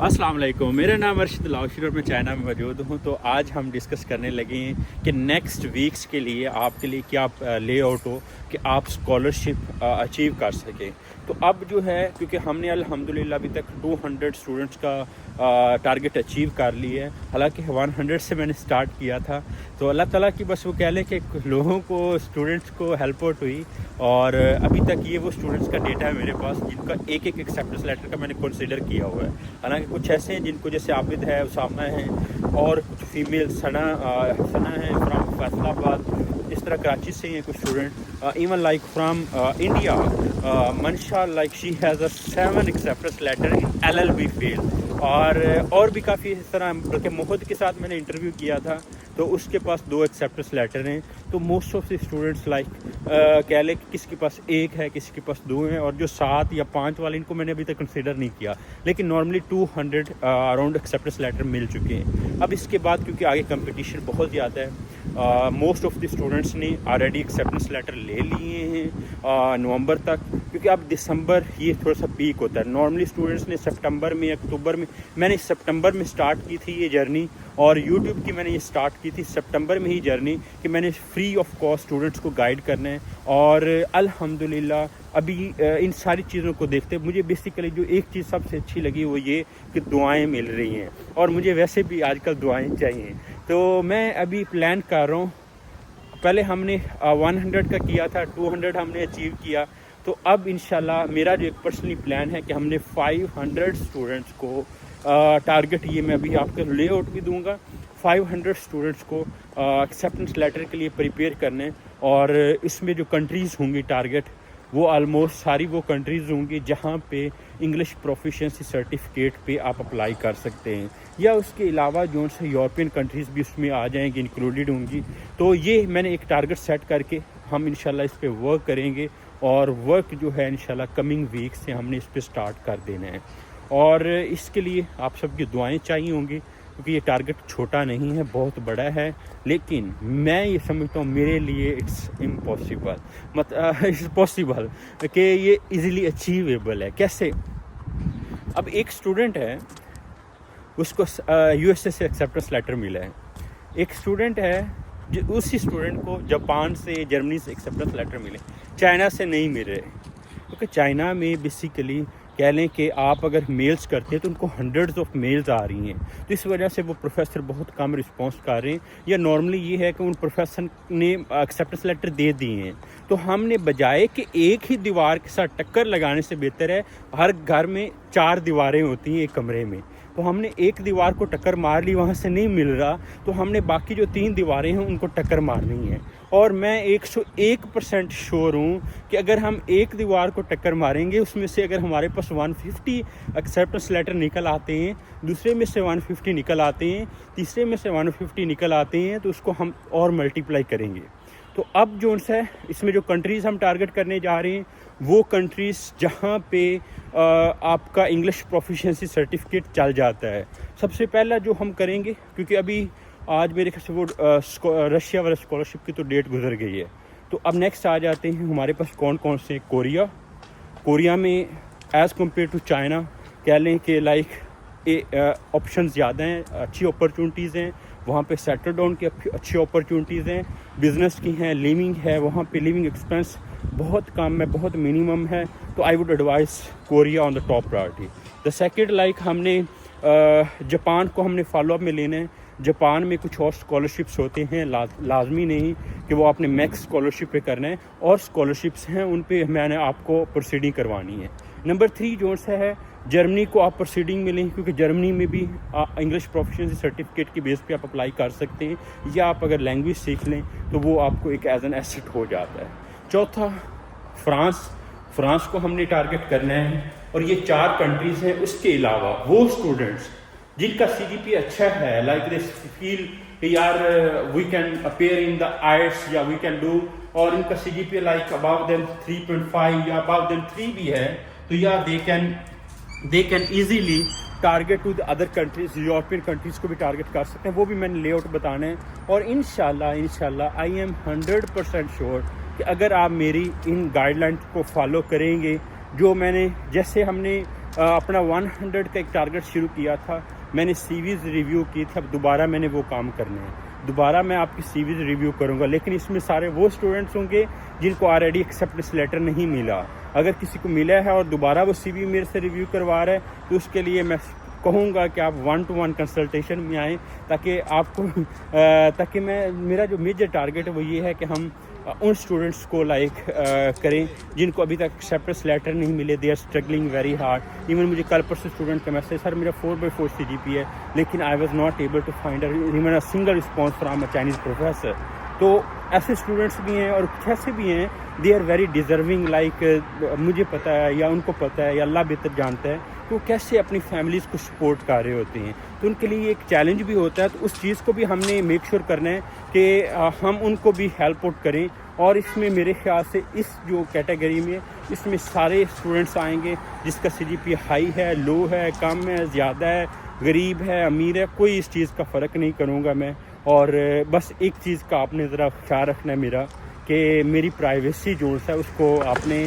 अस्सलाम वालेकुम, मेरा नाम अर्शद लाउशर और मैं चाइना में मौजूद हूँ। तो आज हम डिस्कस करने लगे हैं कि नेक्स्ट वीक्स के लिए आपके लिए क्या लेआउट हो कि आप स्कॉलरशिप अचीव कर सकें। तो अब जो है, क्योंकि हमने अल्हम्दुलिल्लाह अभी तक 200 स्टूडेंट्स का टारगेट अचीव कर लिया है, हालांकि 100 से मैंने स्टार्ट किया था। तो अल्लाह ताला की बस वो कह लें कि लोगों को, स्टूडेंट्स को हेल्प आउट हुई और अभी तक ये वो स्टूडेंट्स का डेटा है मेरे पास जिनका एक एक एक्सेप्टेंस लेटर का मैंने कंसिडर किया हुआ है। हालांकि कुछ ऐसे हैं जिनको, जैसे आबिद है, उसामा है और कुछ फीमेल सना है फ्राम फैसलाबाद, इस तरह कराची से हैं कुछ student, even like from India Mansha, like she has a 7 acceptance letter in LLB field. और भी काफ़ी इस तरह, बल्कि मोहद के साथ मैंने इंटरव्यू किया था तो उसके पास 2 एक्सेप्टेंस लेटर हैं। तो most of the students like कह लें कि किसी के पास 1 है, किसी के पास 2 हैं, और जो 7 या 5 वाले इनको मैंने अभी तक कंसिडर नहीं किया, लेकिन नॉर्मली 200 अराउंड एक्सेप्टेंस लेटर मिल चुके हैं। अब इसके बाद क्योंकि आगे कंपटीशन बहुत ज़्यादा है, मोस्ट ऑफ द स्टूडेंट्स ने ऑलरेडी एक्सेप्टेंस लेटर ले लिए हैं नवंबर तक, क्योंकि अब दिसंबर ये थोड़ा सा पीक होता है। नॉर्मली स्टूडेंट्स ने सितंबर में, अक्टूबर में, मैंने सितंबर में स्टार्ट की थी ये जर्नी, और यूट्यूब की मैंने ये स्टार्ट की थी सितंबर में ही जर्नी कि मैंने फ्री ऑफ कॉस्ट स्टूडेंट्स को गाइड करना है। और अल्हम्दुलिल्लाह अभी इन सारी चीज़ों को देखते मुझे बेसिकली जो एक चीज़ सबसे अच्छी लगी वो ये कि दुआएं मिल रही हैं, और मुझे वैसे भी आजकल दुआएं चाहिए। तो मैं अभी प्लान कर रहा हूँ, पहले हमने 100 का किया था, 200 हमने अचीव किया, तो अब इंशाल्लाह मेरा जो एक पर्सनली प्लान है कि हमने 500 स्टूडेंट्स को टारगेट, ये मैं अभी आपको लेआउट भी दूंगा, 500 स्टूडेंट्स को एक्सेप्टेंस लेटर के लिए प्रिपेयर करने। और इसमें जो कंट्रीज़ होंगी टारगेट, वो आलमोस्ट सारी वो कंट्रीज़ होंगी जहाँ पे इंग्लिश प्रोफिशिएंसी सर्टिफिकेट पे आप अप्लाई कर सकते हैं, या उसके अलावा जो से यूरोपियन कंट्रीज़ भी उसमें आ जाएंगी, इंक्लूडेड होंगी। तो ये मैंने एक टारगेट सेट करके हम इंशाल्लाह इस पे वर्क करेंगे, और वर्क जो है इंशाल्लाह कमिंग वीक से हमने इस पे स्टार्ट कर देना है। और इसके लिए आप सबकी दुआएं चाहिए होंगी, क्योंकि ये टारगेट छोटा नहीं है, बहुत बड़ा है, लेकिन मैं ये समझता हूँ मेरे लिए इट्स इम्पॉसिबल, इट्स पॉसिबल कि ये इजीली अचीवेबल है। कैसे? अब एक स्टूडेंट है, उसको USA से एक्सेप्टेंस लेटर मिला है। एक स्टूडेंट है जो, उसी स्टूडेंट को जापान से, जर्मनी से एक्सेप्टेंस लेटर मिले, चाइना से नहीं मिल रहे, क्योंकि चाइना में बेसिकली कह लें कि आप अगर मेल्स करते हैं तो उनको हंड्रेड्स ऑफ मेल्स आ रही हैं, तो इस वजह से वो प्रोफेसर बहुत कम रिस्पांस कर रहे हैं। या नॉर्मली ये है कि उन प्रोफेसर ने एक्सेप्टेंस लेटर दे दिए हैं, तो हमने बजाय कि एक ही दीवार के साथ टक्कर लगाने से बेहतर है, हर घर में 4 दीवारें होती हैं एक कमरे में, तो हमने एक दीवार को टक्कर मार ली, वहाँ से नहीं मिल रहा, तो हमने बाकी जो 3 दीवारें हैं उनको टक्कर मारनी है। और मैं 101% श्योर हूँ कि अगर हम एक दीवार को टक्कर मारेंगे, उसमें से अगर हमारे पास 150 एक्सेप्टेंस लेटर निकल आते हैं, दूसरे में से 150 निकल आते हैं, तीसरे में से 150 निकल आते हैं, तो उसको हम और मल्टीप्लाई करेंगे। तो अब जो है इसमें जो कंट्रीज़ हम टारगेट करने जा रहे हैं, वो कंट्रीज़ जहाँ पे आपका इंग्लिश प्रोफिशिएंसी सर्टिफिकेट चल जाता है। सबसे पहला जो हम करेंगे, क्योंकि अभी आज मेरे ख्याल से वो रशिया वाला स्कॉलरशिप की तो डेट गुजर गई है, तो अब नेक्स्ट आ जाते हैं हमारे पास कौन कौन से। कोरिया में एज़ कम्पेयर टू चाइना कह लें कि लाइक ऑप्शन ज़्यादा हैं, अच्छी अपॉर्चुनिटीज़ हैं वहाँ पे, सेटल डाउन की अच्छी अपॉर्चुनिटीज़ हैं, बिज़नेस की हैं, लिविंग है वहाँ पे, लिविंग एक्सपेंस बहुत कम है, बहुत मिनिमम है, तो I would advise Korea on the top priority. The second, like हमने जापान को हमने फॉलोअप में लेना है। जापान में कुछ और स्कॉलरशिप्स होते हैं, लाजमी नहीं कि वो आपने मैक्स स्कॉलरशिप पे करना है, और स्कॉलरशिप्स हैं उन पे मैंने आपको प्रोसीडिंग करवानी है। नंबर 3 जो है जर्मनी को आप प्रोसीडिंग में लें, क्योंकि जर्मनी में भी इंग्लिश प्रोफिशिएंसी सर्टिफिकेट की बेस पे आप अप्लाई कर सकते हैं, या आप अगर लैंग्वेज सीख लें तो वो आपको एक एज एन एसेट हो जाता है। चौथा, फ्रांस को हमने टारगेट करना है, और ये 4 कंट्रीज़ हैं। उसके अलावा वो स्टूडेंट्स जिनका CGPA अच्छा है, लाइक दिस फील यार we can appear in the IELTS या वी कैन डू, और इनका CGPA लाइक अबाव देन 3.5 या अबाव देन 3 भी है, तो या they can easily target to the other countries, European countries को भी टारगेट कर सकते हैं। वो भी मैंने लेआउट बताना है, और इंशाल्लाह आई एम 100% श्योर कि अगर आप मेरी इन गाइडलाइंस को फॉलो करेंगे, जो मैंने, जैसे हमने अपना 100 का एक टारगेट शुरू किया था, मैंने सीवीज़ रिव्यू की थी, अब दोबारा मैंने वो काम करने हैं, दोबारा मैं आपकी सीवीज़ रिव्यू करूंगा, लेकिन इसमें सारे वो स्टूडेंट्स होंगे जिनको ऑलरेडी एक्सेप्टेंस लेटर नहीं मिला। अगर किसी को मिला है और दोबारा वो सीवी मेरे से रिव्यू करवा रहा है तो उसके लिए मैं कहूँगा कि आप 1-to-1 कंसल्टेशन में आएँ, ताकि आपको ताकि मेरा जो मेजर टारगेट है वो ये है कि हम उन स्टूडेंट्स को करें जिनको अभी तक एक्सेप्टेंस लेटर नहीं मिले, they are struggling very hard. Even मुझे कल परसों स्टूडेंट का मैसेज, सर मेरा 4/4 CGPA है, लेकिन I was not able to find even a single response from a Chinese professor. तो ऐसे स्टूडेंट्स भी हैं और कुछ ऐसे भी हैं, दे आर वेरी डिज़र्विंग, मुझे पता है या उनको पता है या अल्लाह बेहतर जानता है कि वो कैसे अपनी फैमिलीज़ को सपोर्ट कर रहे होते हैं, तो उनके लिए एक चैलेंज भी होता है। तो उस चीज़ को भी हमने मेक श्योर करना है कि हम उनको भी हेल्प आउट करें। और इसमें मेरे ख्याल से इस जो कैटेगरी में इसमें सारे स्टूडेंट्स आएंगे जिसका CGPA हाई है, लो है, कम है, ज़्यादा है, गरीब है, अमीर है, कोई इस चीज़ का फ़र्क नहीं करूँगा मैं। और बस एक चीज़ का आपने ज़रा ख्याल रखना है मेरा, कि मेरी प्राइवेसी जो है उसको आपने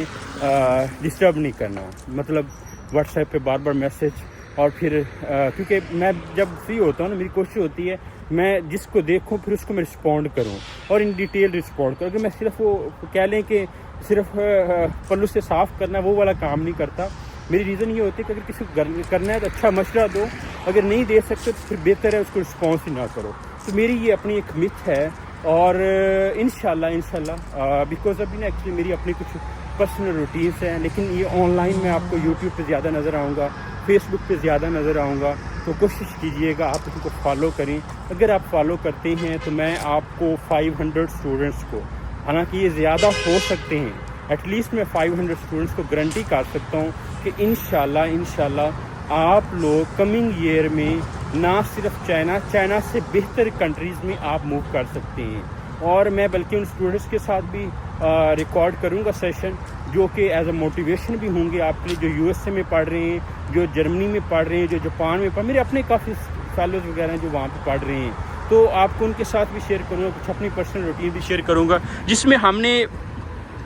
डिस्टर्ब नहीं करना, मतलब व्हाट्सएप पे बार बार मैसेज, और फिर क्योंकि मैं जब फ्री होता हूँ ना, मेरी कोशिश होती है मैं जिसको देखूँ फिर उसको मैं रिस्पॉन्ड करूँ और इन डिटेल रिस्पॉन्ड करूँ। अगर मैं सिर्फ वो कह लें कि सिर्फ पल्लू से साफ़ करना है, वो वाला काम नहीं करता। मेरी रीज़न ये होती है कि अगर किसी को करना है तो अच्छा मशवरा दो, अगर नहीं दे सकते तो फिर बेहतर है उसको रिस्पॉन्स ही ना करो। तो मेरी ये अपनी एक मिथ है। और इंशाल्लाह बिकॉज अभी ना एक्चुअली मेरी अपनी कुछ पर्सनल रूटीन्स हैं, लेकिन ये ऑनलाइन मैं आपको यूट्यूब पे ज़्यादा नज़र आऊँगा, फेसबुक पे ज़्यादा नज़र आऊँगा, तो कोशिश कीजिएगा आप उसको फॉलो करें। अगर आप फॉलो करते हैं तो मैं आपको 500 स्टूडेंट्स को, हालांकि ये ज़्यादा हो सकते हैं, एटलीस्ट मैं 500 स्टूडेंट्स को गारंटी कर सकता हूँ कि इंशाल्लाह आप लोग कमिंग ईयर में ना सिर्फ चाइना से बेहतर कंट्रीज़ में आप मूव कर सकते हैं। और मैं बल्कि उन स्टूडेंट्स के साथ भी रिकॉर्ड करूंगा सेशन, जो कि एज अ मोटिवेशन भी होंगे आपके लिए, जो USA में पढ़ रहे हैं, जो जर्मनी में पढ़ रहे हैं, जो जापान में मेरे अपने काफ़ी फेलोज वगैरह हैं जो वहाँ पे पढ़ रहे हैं, तो आपको उनके साथ भी शेयर करूँगा, कुछ अपनी पर्सनल रूटीन भी शेयर करूँगा, जिसमें हमने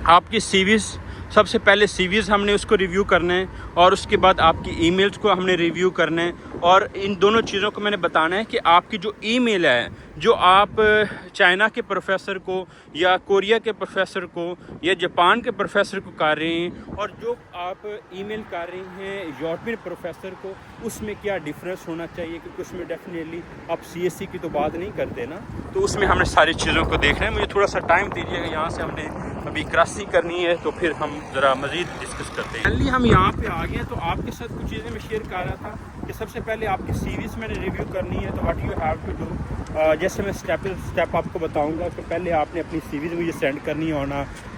आपकी सीवीज़, सबसे पहले सीवीज़ हमने उसको रिव्यू करना है और उसके बाद आपकी ईमेल्स को हमने रिव्यू करना है। और इन दोनों चीज़ों को मैंने बताना है कि आपकी जो ईमेल है, जो आप चाइना के प्रोफेसर को या कोरिया के प्रोफेसर को या जापान के प्रोफेसर को कर रहे हैं, और जो आप ईमेल कर रहे हैं यूरोपियन प्रोफेसर को, उसमें क्या डिफरेंस होना चाहिए, क्योंकि उसमें डेफिनेटली आप CSE की तो बात नहीं करते ना, तो उसमें हमने सारी चीज़ों को देखना है। मुझे थोड़ा सा टाइम दीजिएगा, यहाँ से हमने अभी क्रॉसिंग करनी है, तो फिर हम ज़रा मज़ीद डिस्कस करते हैं। फाइनली हम यहाँ पे आ गए, तो आपके साथ कुछ चीज़ें मैं शेयर कर रहा था कि सबसे पहले आपकी सीरीज़ मैंने रिव्यू करनी है, तो what you have to do, जैसे मैं स्टेप आपको बताऊंगा कि पहले आपने अपनी सीरीज़ मुझे सेंड करनी है ऑन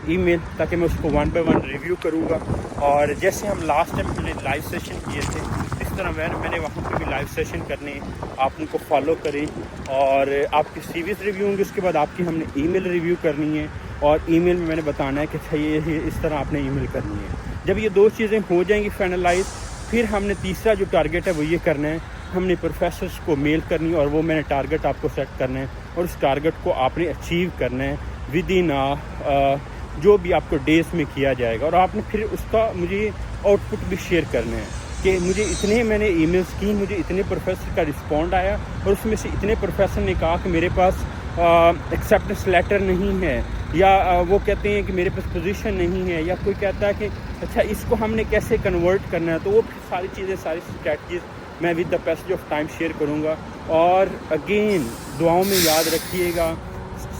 ईमेल, ताकि मैं उसको 1 by 1 रिव्यू करूँगा। और जैसे हम लास्ट टाइम हमने लाइव सेशन किए थे, इस तरह मैंने वहाँ पर भी लाइव सेशन करने, आप उनको फॉलो करें और आपकी सीरीज़ रिव्यू होंगी, उसके बाद आपकी हमने ईमेल रिव्यू करनी है, और ईमेल में मैंने बताना है कि अच्छा ये इस तरह आपने ईमेल करनी है। जब ये दो चीज़ें हो जाएंगी फाइनलाइज, फिर हमने तीसरा जो टारगेट है वो ये करना है, हमने प्रोफेसर्स को मेल करनी है, और वो मैंने टारगेट आपको सेट करना है, और उस टारगेट को आपने अचीव करना है विद इन जो भी आपको डेज में किया जाएगा। और आपने फिर उसका मुझे आउटपुट भी शेयर करना है कि मुझे इतने मैंने ईमेल्स की, मुझे इतने प्रोफेसर का रिस्पॉन्ड आया, और उसमें से इतने प्रोफेसर ने कहा कि मेरे पास एक्सेप्टेंस लेटर नहीं है, या वो कहते हैं कि मेरे पास पोजीशन नहीं है, या कोई कहता है कि अच्छा इसको हमने कैसे कन्वर्ट करना है। तो वो सारी चीज़ें, सारी स्ट्रैटजीज़ मैं with the passage of time share करूँगा। और अगेन दुआओं में याद रखिएगा,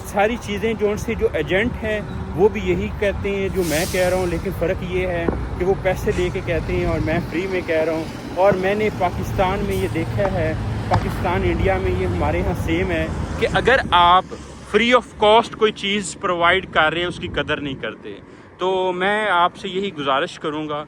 सारी चीज़ें जो एजेंट हैं वो भी यही कहते हैं जो मैं कह रहा हूँ, लेकिन फ़र्क ये है कि वो पैसे दे के कहते हैं और मैं फ्री में कह रहा हूँ। और मैंने पाकिस्तान में ये देखा है, पाकिस्तान इंडिया में ये हमारे यहाँ सेम है कि अगर आप फ्री ऑफ कॉस्ट कोई चीज़ प्रोवाइड कर रहे हैं उसकी कदर नहीं करते। तो मैं आपसे यही गुजारिश करूँगा,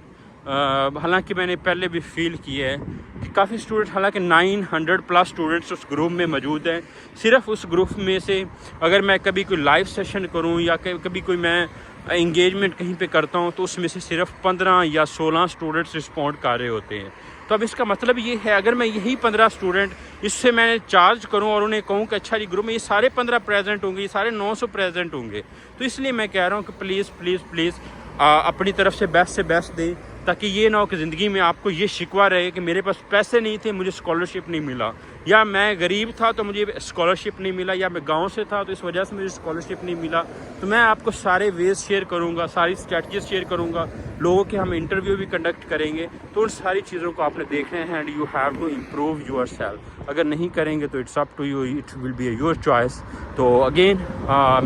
हालांकि मैंने पहले भी फील किया है कि काफ़ी स्टूडेंट, हालांकि 900+ स्टूडेंट्स उस ग्रुप में मौजूद हैं, सिर्फ उस ग्रुप में से अगर मैं कभी कोई लाइव सेशन करूं या कभी कोई मैं इंगेजमेंट कहीं पे करता हूं, तो उसमें से सिर्फ 15 या 16 स्टूडेंट्स रिस्पॉन्ड कर रहे होते हैं। तो अब इसका मतलब ये है, अगर मैं यही 15 स्टूडेंट इससे मैं चार्ज करूं और उन्हें कहूं कि अच्छा जी ग्रुप में ये सारे 15 प्रेजेंट होंगे, ये सारे 900 प्रेजेंट होंगे, तो इसलिए मैं कह रहा हूं कि प्लीज़ अपनी तरफ से बेस्ट दें, تاکہ یہ نہ ہو کہ زندگی میں آپ کو یہ شکوہ رہے کہ میرے پاس پیسے نہیں تھے مجھے اسکالرشپ نہیں ملا، یا میں غریب تھا تو مجھے اسکالرشپ نہیں ملا، یا میں گاؤں سے تھا تو اس وجہ سے مجھے اسکالرشپ نہیں ملا. تو میں آپ کو سارے ویز شیئر کروں گا، ساری اسٹریٹجیز شیئر کروں گا. لوگوں کے ہم انٹرویو بھی کنڈکٹ کریں گے. تو ان ساری چیزوں کو آپ نے دیکھنا ہے. And you have to improve yourself. اگر نہیں کریں گے تو it's up to you, it will be your choice. تو اگین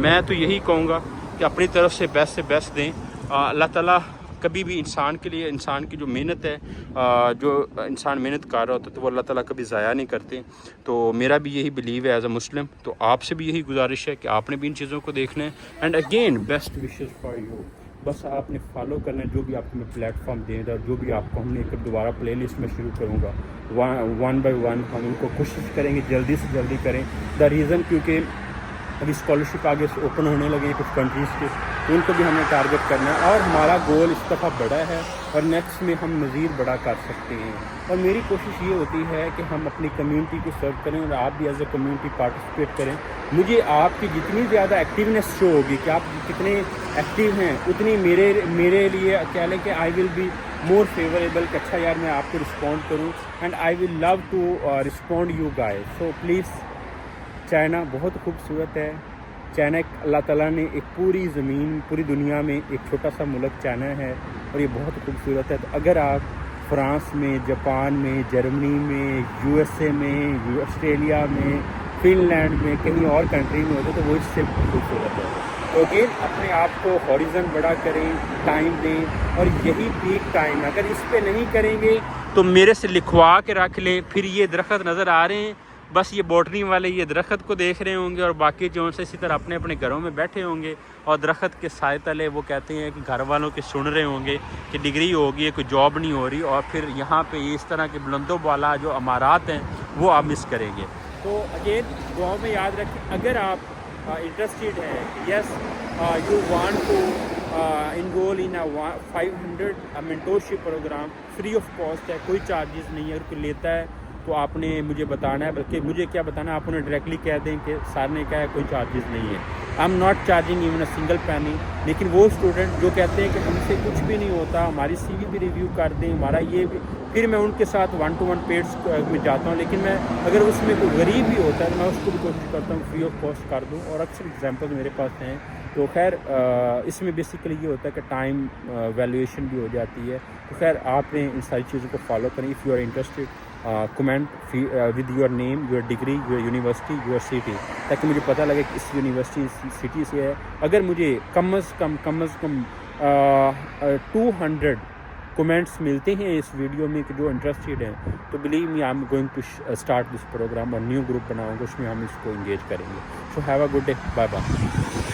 میں تو یہی کہوں گا کہ اپنی طرف سے بیسٹ دیں. اللہ تعالیٰ کبھی بھی انسان کے لیے، انسان کی جو محنت ہے، جو انسان محنت کر رہا ہوتا ہے تو وہ اللہ تعالیٰ کبھی ضائع نہیں کرتے. تو میرا بھی یہی بلیو ہے ایز اے مسلم. تو آپ سے بھی یہی گزارش ہے کہ آپ نے بھی ان چیزوں کو دیکھنا ہے. And again best wishes for you. بس آپ نے فالو کرنا ہے جو بھی آپ کو میں پلیٹ فارم دے رہا، جو بھی آپ کو ہم نے ایک دوبارہ پلے لسٹ میں شروع کروں گا. 1 by 1 ہم ان کو کوشش کریں گے جلدی سے جلدی کریں. دا ریزن کیونکہ ابھی اسکالرشپ آگے سے اوپن ہونے لگے ہیں کچھ کنٹریز کے، تو ان کو بھی ہمیں ٹارگیٹ کرنا ہے. اور ہمارا گول اس دفعہ بڑا ہے اور نیکسٹ میں ہم مزید بڑا کر سکتے ہیں. اور میری کوشش یہ ہوتی ہے کہ ہم اپنی کمیونٹی کو سرو کریں اور آپ بھی ایز اے کمیونٹی پارٹیسپیٹ کریں. مجھے آپ کی جتنی زیادہ ایکٹیونیس شو ہوگی کہ آپ کتنے ایکٹیو ہیں، اتنی میرے لیے کہہ لیں کہ آئی ول بی مور فیوریبل کہ اچھا یار میں آپ کو رسپونڈ کروں. And I will love to respond you guys. So please, China بہت خوبصورت ہے. چائنا اللہ تعالیٰ نے ایک پوری زمین، پوری دنیا میں ایک چھوٹا سا ملک چائنا ہے اور یہ بہت خوبصورت ہے. تو اگر آپ فرانس میں، جاپان میں، جرمنی میں، یو ایس اے میں، آسٹریلیا میں، فن لینڈ میں، کہیں اور کنٹری میں ہوتے تو وہ اس سے خوبصورت ہے. تو اگین اپنے آپ کو ہاریزن بڑا کریں، ٹائم دیں، اور یہی پیک ٹائم ہے. اگر اس پہ نہیں کریں گے تو میرے سے لکھوا کے رکھ لیں. پھر یہ درخت نظر آ رہے ہیں، بس یہ بوٹنی والے یہ درخت کو دیکھ رہے ہوں گے اور باقی جو سے اسی طرح اپنے اپنے گھروں میں بیٹھے ہوں گے اور درخت کے سائے تلے وہ کہتے ہیں کہ گھر والوں کے سن رہے ہوں گے کہ ڈگری ہوگی، کوئی جاب نہیں ہو رہی، اور پھر یہاں پہ اس طرح کے بلند و بالا جو امارات ہیں وہ آپ مس کریں گے. تو اگین دعاؤں میں یاد رکھیں، اگر آپ انٹرسٹیڈ ہیں کہ yes you want to enrol in 500 mentorship programme, free of cost ہے، کوئی چارجز نہیں ہے. اگر کوئی لیتا ہے تو آپ نے مجھے بتانا ہے، بلکہ مجھے کیا بتانا ہے، آپ انہیں ڈائریکٹلی کہہ دیں کہ سر نے کہا ہے کوئی چارجز نہیں ہے. I am not charging even a single penny. لیکن وہ اسٹوڈنٹ جو کہتے ہیں کہ ہم سے کچھ بھی نہیں ہوتا، ہماری سی وی بھی ریویو کر دیں، ہمارا یہ بھی، پھر میں ان کے ساتھ 1 to 1 پیڈس میں جاتا ہوں. لیکن میں اگر اس میں کوئی غریب بھی ہوتا ہے تو میں اس کو بھی کوشش کرتا ہوں فری آف کاسٹ کر دوں. اور اکثر ایگزامپل میرے پاس ہیں. تو خیر اس میں بیسیکلی یہ ہوتا ہے کہ ٹائم ویلیویشن بھی ہو جاتی ہے. تو خیر آپ نے ان ساری چیزوں کو فالو کریں. If you are interested comment with your name, your degree, your university, your city, تاکہ مجھے پتہ لگے کہ اس یونیورسٹی اس سٹی سے ہے. اگر مجھے کم از کم 200 کمنٹس ملتے ہیں اس ویڈیو میں کہ جو انٹرسٹیڈ ہیں، تو believe me I am going to start this programme, اور نیو گروپ بناؤں گا، اس میں ہم اس کو انگیج کریں گے. So have a good day, bye bye.